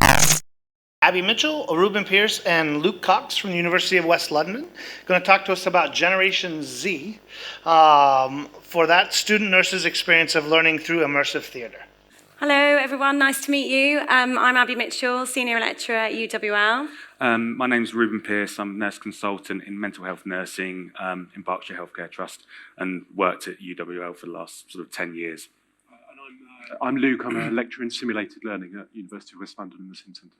Abby Mitchell, Reuben Pearce, and Luke Cox from the University of West London going to talk to us about Generation Z. For that, student nurses' experience of learning through immersive theatre. Hello everyone, nice to meet you. I'm Abby Mitchell, Senior Lecturer at UWL. My name's Reuben Pearce. I'm a nurse consultant in mental health nursing in Berkshire Healthcare Trust and worked at UWL for the last sort of 10 years. And I'm Luke. I'm a lecturer in simulated learning at University of West London in the Sim Centre.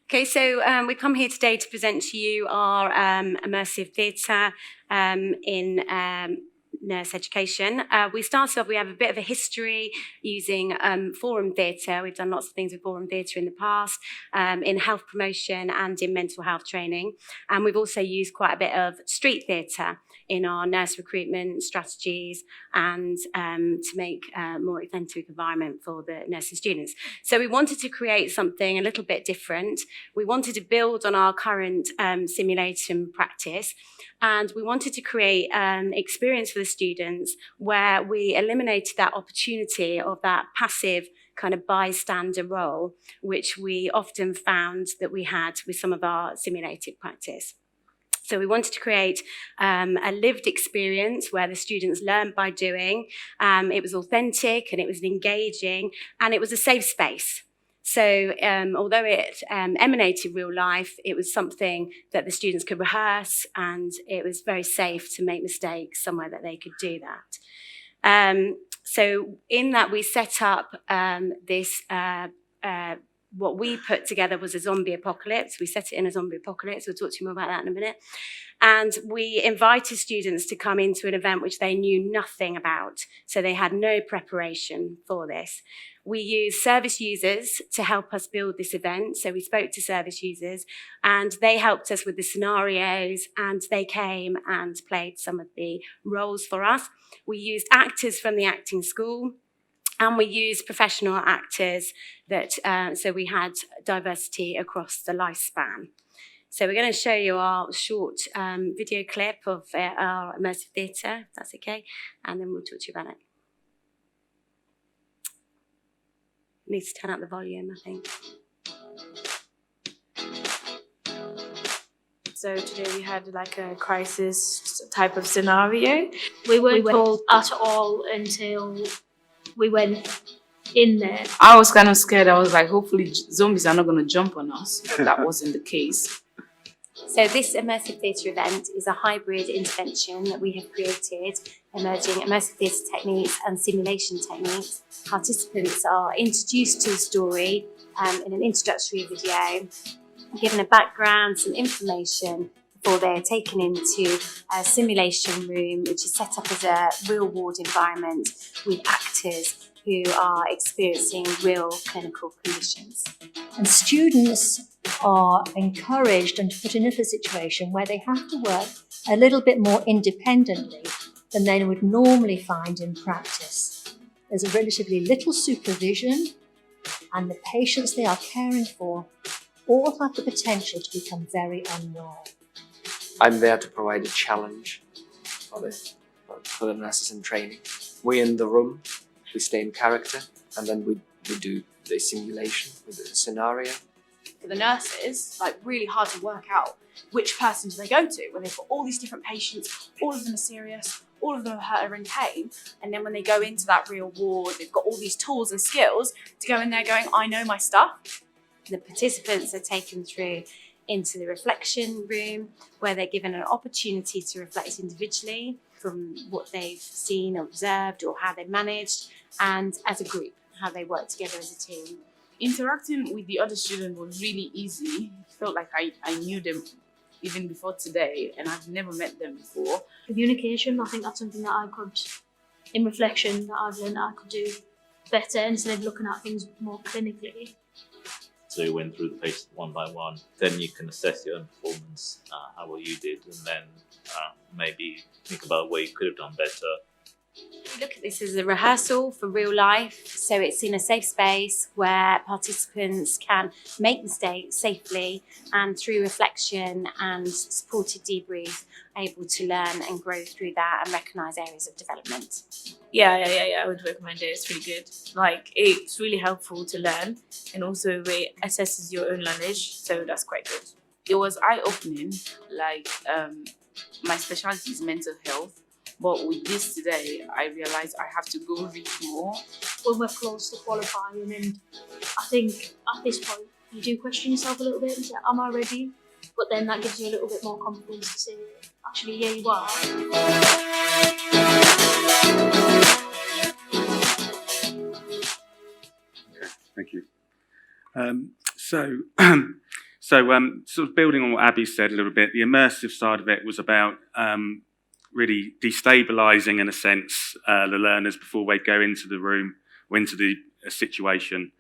Okay, so we come here today to present to you our immersive theatre in nurse education. We started off, we have a bit of a history using forum theatre. We've done lots of things with forum theatre in the past, in health promotion and in mental health training. And we've also used quite a bit of street theatre in our nurse recruitment strategies and to make a more authentic environment for the nursing students. So we wanted to create something a little bit different. We wanted to build on our current simulation practice, and we wanted to create an experience for the students where we eliminated that opportunity of that passive kind of bystander role, which we often found that we had with some of our simulated practice. So we wanted to create a lived experience where the students learned by doing. It was authentic and it was engaging and it was a safe space. So although it emanated real life, it was something that the students could rehearse, and it was very safe to make mistakes somewhere that they could do that. So in that we set up this what we put together was a zombie apocalypse. We set it in a zombie apocalypse. We'll talk to you more about that in a minute. And we invited students to come into an event which they knew nothing about. So they had no preparation for this. We used service users to help us build this event. So we spoke to service users and they helped us with the scenarios, and they came and played some of the roles for us. We used actors from the acting school. And we used professional actors that, so we had diversity across the lifespan. So we're going to show you our short video clip of our immersive theatre, if that's okay, and then we'll talk to you about it. Needs to turn up the volume, I think. So today we had like a crisis type of scenario. We weren't told at all until we went in there. I was kind of scared. I was like, hopefully zombies are not going to jump on us. But that wasn't the case. So this immersive theatre event is a hybrid intervention that we have created, emerging immersive theatre techniques and simulation techniques. Participants are introduced to the story in an introductory video, given a background, some information, before they're taken into a simulation room, which is set up as a real ward environment with actors who are experiencing real clinical conditions. And students are encouraged and put into a situation where they have to work a little bit more independently than they would normally find in practice. There's a relatively little supervision, and the patients they are caring for all have the potential to become very unwell. I'm there to provide a challenge for the nurses in training. We're in the room, we stay in character, and then we do the simulation with the scenario. For the nurses, like really hard to work out which person do they go to when they've got all these different patients, all of them are serious, all of them are in pain, and then when they go into that real ward, they've got all these tools and skills to go in there going, I know my stuff. The participants are taken through into the reflection room where they're given an opportunity to reflect individually from what they've seen, observed, or how they've managed, and as a group, how they work together as a team. Interacting with the other students was really easy. It felt like I knew them even before today, and I've never met them before. Communication, I think that's something that I could, in reflection, that I've learned that I could do better instead of looking at things more clinically. So you went through the patients one by one. Then you can assess your own performance, how well you did, and then maybe think about where you could have done better, We look at this as a rehearsal for real life, so it's in a safe space where participants can make mistakes safely and through reflection and supported debrief, able to learn and grow through that and recognise areas of development. Yeah, I would recommend it. It's really good. Like, it's really helpful to learn, and also it assesses your own knowledge, so that's quite good. It was eye-opening. Like, my specialty is mental health, but with this today, I realized I have to go read more. When we're close to qualifying, and I think at this point you do question yourself a little bit and say, am I ready? But then that gives you a little bit more confidence to say, actually, yeah, you are. Thank you. So sort of building on what Abby said a little bit, the immersive side of it was about really destabilising, in a sense, the learners before they go into the room or into the situation,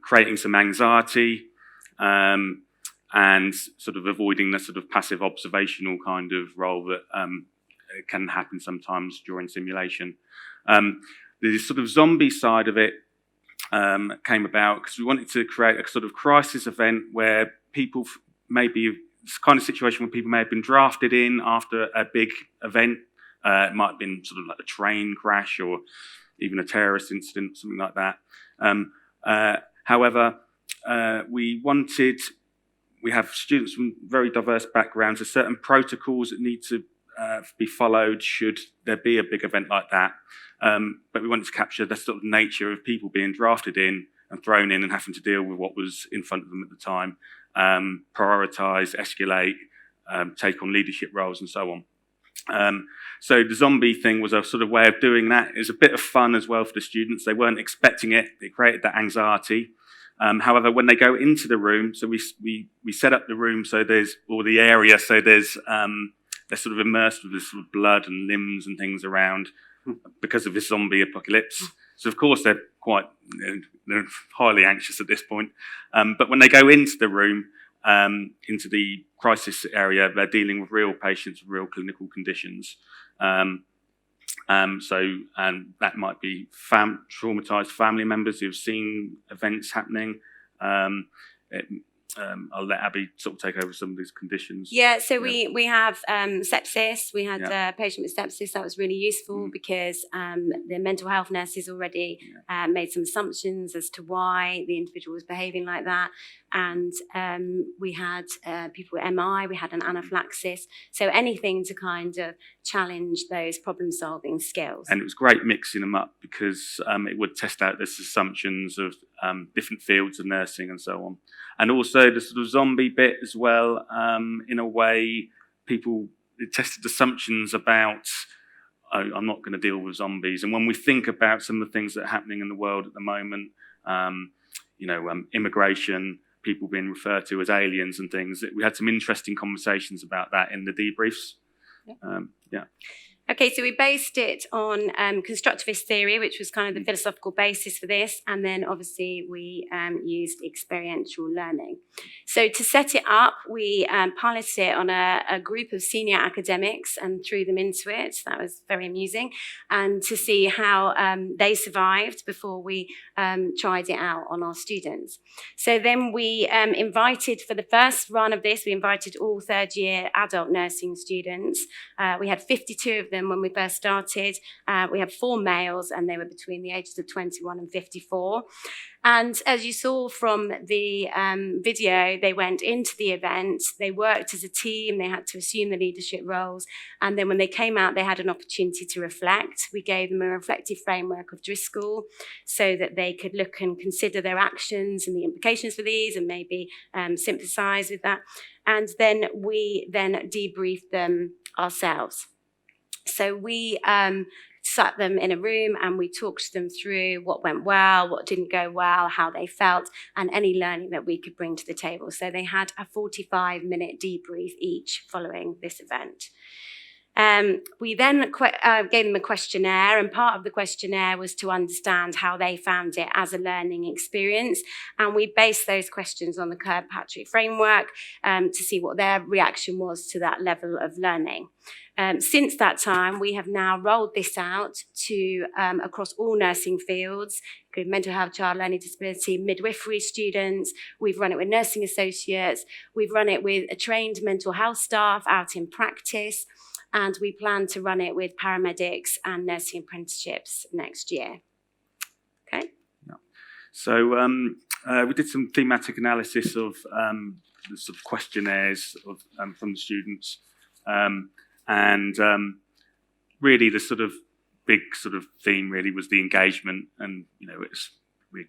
creating some anxiety and sort of avoiding the sort of passive observational kind of role that can happen sometimes during simulation. The sort of zombie side of it came about because we wanted to create a sort of crisis event where people maybe, it's kind of situation where people may have been drafted in after a big event. It might have been sort of like a train crash or even a terrorist incident, something like that. However, we have students from very diverse backgrounds. There's certain protocols that need to be followed should there be a big event like that. But we wanted to capture the sort of nature of people being drafted in and thrown in and having to deal with what was in front of them at the time, prioritise, escalate, take on leadership roles and so on. So the zombie thing was a sort of way of doing that. It was a bit of fun as well for the students. They weren't expecting it. It created that anxiety. However, when they go into the room, so we set up the room so there's, or the area, so there's, they're sort of immersed with this sort of blood and limbs and things around because of this zombie apocalypse. So of course they're highly anxious at this point. But when they go into the room, into the crisis area, they're dealing with real patients with real clinical conditions. So that might be traumatized family members who've seen events happening. I'll let Abby sort of take over some of these conditions. Yeah, so we have sepsis. We had a patient with sepsis. That was really useful because the mental health nurses already made some assumptions as to why the individual was behaving like that. And we had people with MI, we had an anaphylaxis. So anything to kind of challenge those problem-solving skills. And it was great mixing them up because it would test out these assumptions of different fields of nursing and so on. And also the sort of zombie bit as well, in a way, it tested assumptions about, oh, I'm not going to deal with zombies. And when we think about some of the things that are happening in the world at the moment, immigration, people being referred to as aliens and things, we had some interesting conversations about that in the debriefs. Okay, so we based it on constructivist theory, which was kind of the philosophical basis for this, and then obviously we used experiential learning. So to set it up, we piloted it on a group of senior academics and threw them into it. That was very amusing, and to see how they survived before we tried it out on our students. So then we invited, for the first run of this, we invited all third-year adult nursing students. We had 52 of them when we first started. We had 4 males and they were between the ages of 21 and 54. And as you saw from the video, they went into the event, they worked as a team, they had to assume the leadership roles. And then when they came out, they had an opportunity to reflect. We gave them a reflective framework of Driscoll so that they could look and consider their actions and the implications for these and maybe sympathise with that. And then we debriefed them ourselves. So we sat them in a room and we talked them through what went well, what didn't go well, how they felt, and any learning that we could bring to the table. So they had a 45-minute debrief each following this event. We then gave them a questionnaire, and part of the questionnaire was to understand how they found it as a learning experience. And we based those questions on the Kirkpatrick framework to see what their reaction was to that level of learning. Since that time, we have now rolled this out to across all nursing fields, including mental health, child learning disability, midwifery students. We've run it with nursing associates. We've run it with a trained mental health staff out in practice. And we plan to run it with paramedics and nursing apprenticeships next year. Okay. So we did some thematic analysis of the sort of questionnaires from the students, and really the sort of big sort of theme really was the engagement, and we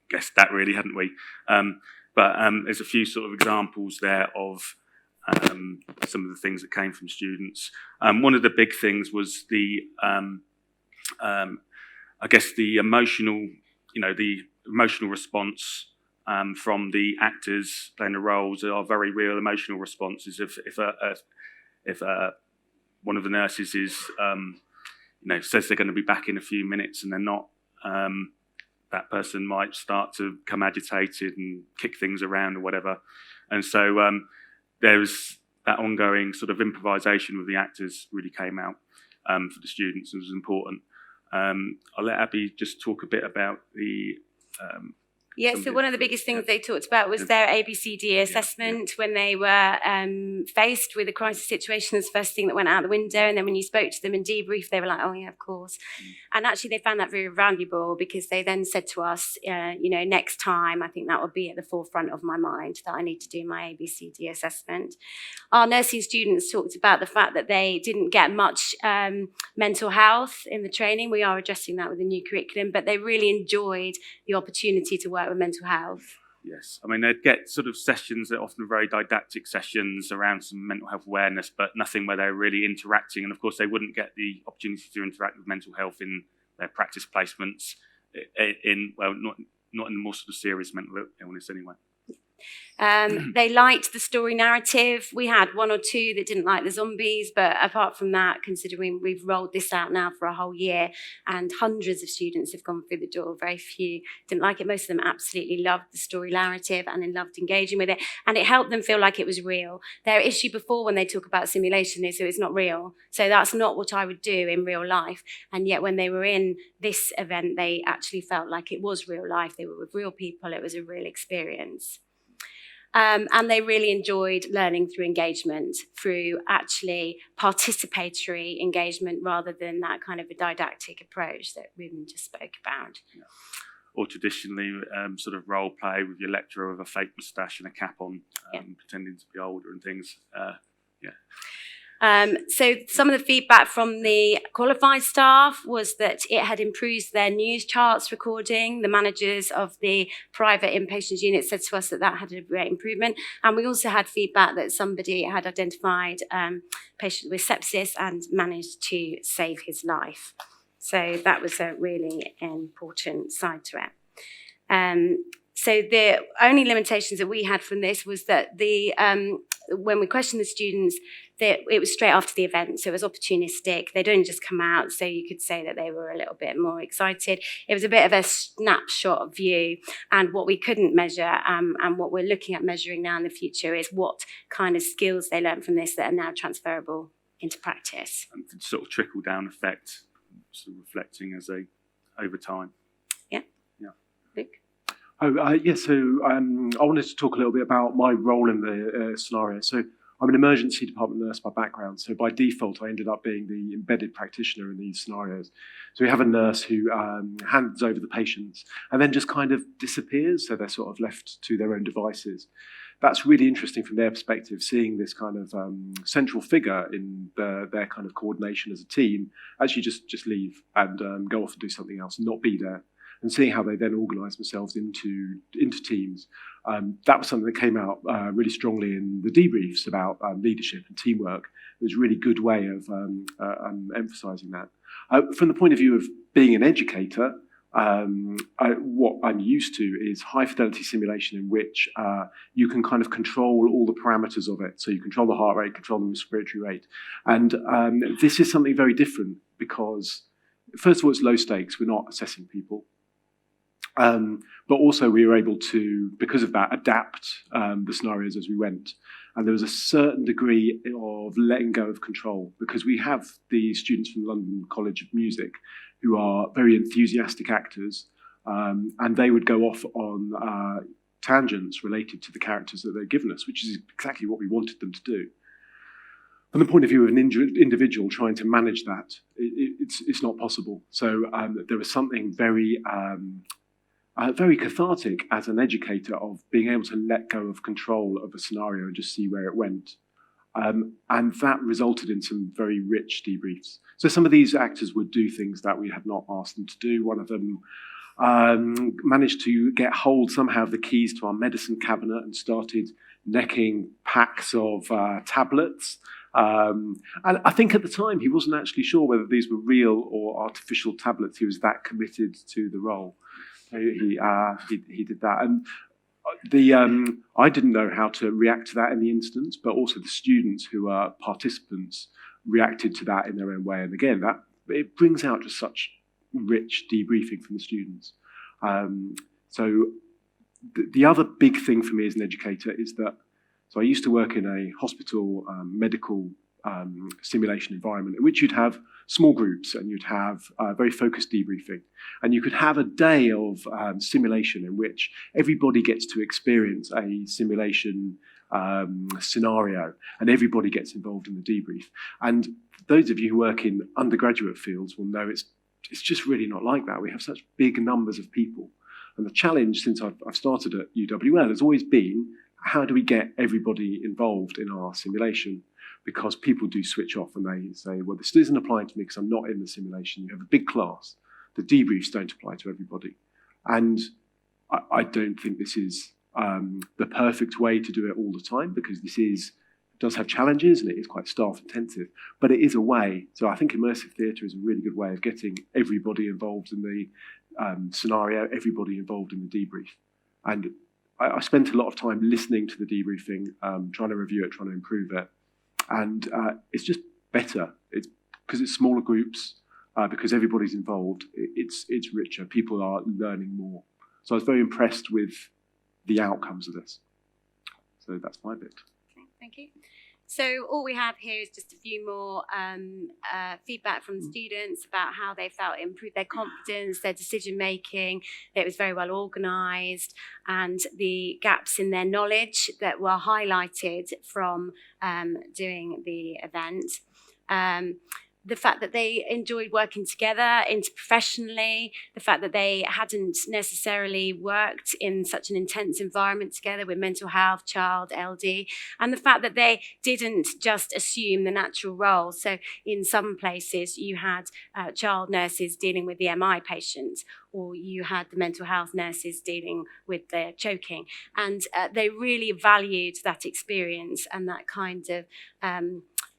guessed that really, hadn't we? But there's a few sort of examples there of some of the things that came from students. One of the big things was the I guess the emotional response from the actors playing the roles are very real emotional responses. If one of the nurses is says they're going to be back in a few minutes and they're not, that person might start to become agitated and kick things around or whatever. And so there's that ongoing sort of improvisation with the actors really came out for the students and was important. I'll let Abby just talk a bit about the so one of the biggest things they talked about was their ABCD assessment when they were faced with a crisis situation. As the first thing that went out the window, and then when you spoke to them and debriefed, they were like, "Oh yeah, of course." And actually, they found that very valuable because they then said to us, next time, I think that will be at the forefront of my mind that I need to do my ABCD assessment. Our nursing students talked about the fact that they didn't get much mental health in the training. We are addressing that with the new curriculum, but they really enjoyed the opportunity to work with mental health. Yes, I mean, they'd get sort of sessions that are often very didactic sessions around some mental health awareness, but nothing where they're really interacting. And of course, they wouldn't get the opportunity to interact with mental health in their practice placements not in the more sort of serious mental illness anyway. They liked the story narrative. We had one or two that didn't like the zombies, but apart from that, considering we've rolled this out now for a whole year and hundreds of students have gone through the door, very few didn't like it. Most of them absolutely loved the story narrative and then loved engaging with it, and it helped them feel like it was real. Their issue before when they talk about simulation is, so it's not real. So that's not what I would do in real life. And yet when they were in this event, they actually felt like it was real life. They were with real people. It was a real experience. And they really enjoyed learning through engagement, through actually participatory engagement rather than that kind of a didactic approach that Ruben just spoke about. Yeah. Or traditionally sort of role play with your lecturer with a fake moustache and a cap on, pretending to be older and things. So some of the feedback from the qualified staff was that it had improved their news charts recording. The managers of the private inpatients unit said to us that had a great improvement. And we also had feedback that somebody had identified a patient with sepsis and managed to save his life. So that was a really important side to it. So the only limitations that we had from this was that when we questioned the students, it was straight after the event, so it was opportunistic. They'd only just come out, so you could say that they were a little bit more excited. It was a bit of a snapshot view, and what we couldn't measure and what we're looking at measuring now in the future is what kind of skills they learned from this that are now transferable into practice. And sort of trickle-down effect, sort of reflecting over time. Yeah. Luke? So I wanted to talk a little bit about my role in the scenario. So I'm an emergency department nurse by background, so by default I ended up being the embedded practitioner in these scenarios. So we have a nurse who hands over the patients and then just kind of disappears, so they're sort of left to their own devices. That's really interesting from their perspective, seeing this kind of central figure in their kind of coordination as a team actually just leave and go off and do something else and not be there. And seeing how they then organise themselves into teams. That was something that came out really strongly in the debriefs about leadership and teamwork. It was a really good way of emphasising that. From the point of view of being an educator, what I'm used to is high fidelity simulation in which you can kind of control all the parameters of it. So you control the heart rate, control the respiratory rate. And this is something very different because, first of all, it's low stakes. We're not assessing people. But also we were able to, because of that, adapt the scenarios as we went. And there was a certain degree of letting go of control, because we have the students from London College of Music who are very enthusiastic actors, and they would go off on tangents related to the characters that they'd given us, which is exactly what we wanted them to do. From the point of view of an individual trying to manage that, it's not possible. So there was something very cathartic as an educator of being able to let go of control of a scenario and just see where it went. And that resulted in some very rich debriefs. So some of these actors would do things that we had not asked them to do. One of them managed to get hold somehow of the keys to our medicine cabinet and started necking packs of tablets. And I think at the time he wasn't actually sure whether these were real or artificial tablets. He was that committed to the role. He did that, and I didn't know how to react to that in the instance, but also the students who are participants reacted to that in their own way. And again, that it brings out just such rich debriefing from the students. So the other big thing for me as an educator is that, so I used to work in a hospital medical simulation environment in which you'd have small groups and you'd have very focused debriefing. And you could have a day of simulation in which everybody gets to experience a simulation scenario and everybody gets involved in the debrief. And those of you who work in undergraduate fields will know it's just really not like that. We have such big numbers of people. And the challenge since I've started at UWL has always been, how do we get everybody involved in our simulation? Because people do switch off and they say, well, this isn't applying to me because I'm not in the simulation. You have a big class. The debriefs don't apply to everybody. And I don't think this is the perfect way to do it all the time, because this does have challenges and it is quite staff intensive, but it is a way. So I think immersive theatre is a really good way of getting everybody involved in the scenario, everybody involved in the debrief. And I spent a lot of time listening to the debriefing, trying to review it, trying to improve it. And it's just better. It's because it's smaller groups, because everybody's involved. It's richer. People are learning more. So I was very impressed with the outcomes of this. So that's my bit. Okay, thank you. So all we have here is just a few more feedback from the students about how they felt it improved their confidence, their decision making, that it was very well organised, and the gaps in their knowledge that were highlighted from doing the event. The fact that they enjoyed working together interprofessionally, the fact that they hadn't necessarily worked in such an intense environment together with mental health, child, LD, and the fact that they didn't just assume the natural role. So in some places you had child nurses dealing with the MI patients, or you had the mental health nurses dealing with their choking. And they really valued that experience and that kind of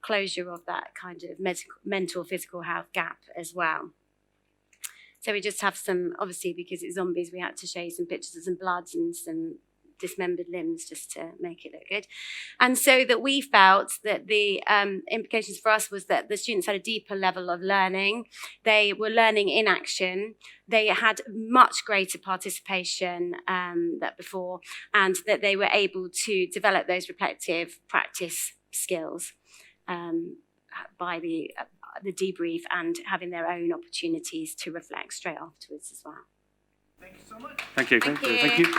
closure of that kind of mental physical health gap as well. So we just have some, obviously because it's zombies, we had to show you some pictures of some bloods and some dismembered limbs just to make it look good. And so that we felt that the implications for us was that the students had a deeper level of learning. They were learning in action. They had much greater participation than before, and that they were able to develop those reflective practice skills by the debrief and having their own opportunities to reflect straight afterwards as well. Thank you so much. Thank you. Thank you. Thank you.